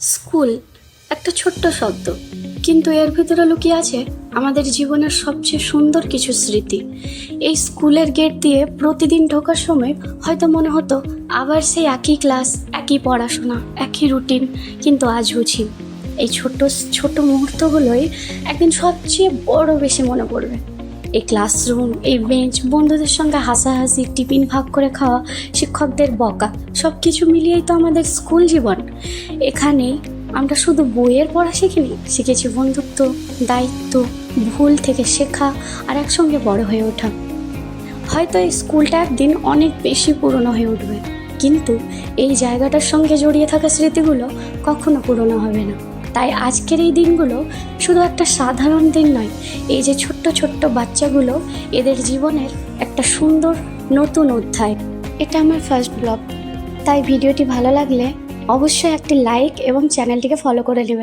School একটা ছোট্ট শব্দ, কিন্তু এর ভিতরে লুকিয়ে আছে আমাদের জীবনের সবচেয়ে সুন্দর কিছু স্মৃতি। এই স্কুলের গেট দিয়ে প্রতিদিন ঢোকার সময় হয়তো মনে হতো আবার সেই একই ক্লাস, একই পড়াশোনা, একই রুটিন, কিন্তু আজ বুঝি এই ছোট ছোট মুহূর্তগুলোই একদিন সবচেয়ে বড় বেশি মনে পড়বে। এই ক্লাসরুম, এই বেঞ্চ, বন্ধুদের সঙ্গে হাসাহাসি, টিফিন ভাগ করে খাওয়া, শিক্ষকদের বকা, সব কিছু মিলিয়েই তো আমাদের স্কুল জীবন। এখানেই আমরা শুধু বইয়ের পড়া শিখিনি, শিখেছি বন্ধুত্ব, দায়িত্ব, ভুল থেকে শেখা আর একসঙ্গে বড় হয়ে ওঠা। হয়তো এই স্কুলটা একদিন অনেক বেশি পুরনো হয়ে উঠবে, কিন্তু এই জায়গাটার সঙ্গে জড়িয়ে থাকা স্মৃতিগুলো কখনো পুরনো হবে না। তাই আজকের এই দিনগুলো শুধু একটা সাধারণ দিন নয়, এই যে ছোট্ট ছোট্ট বাচ্চাগুলো, এদের জীবনের একটা সুন্দর নতুন অধ্যায়। এটা আমার ফার্স্ট ব্লগ, তাই ভিডিওটি ভালো লাগলে অবশ্যই একটি লাইক এবং চ্যানেলটিকে ফলো করে নেবেন।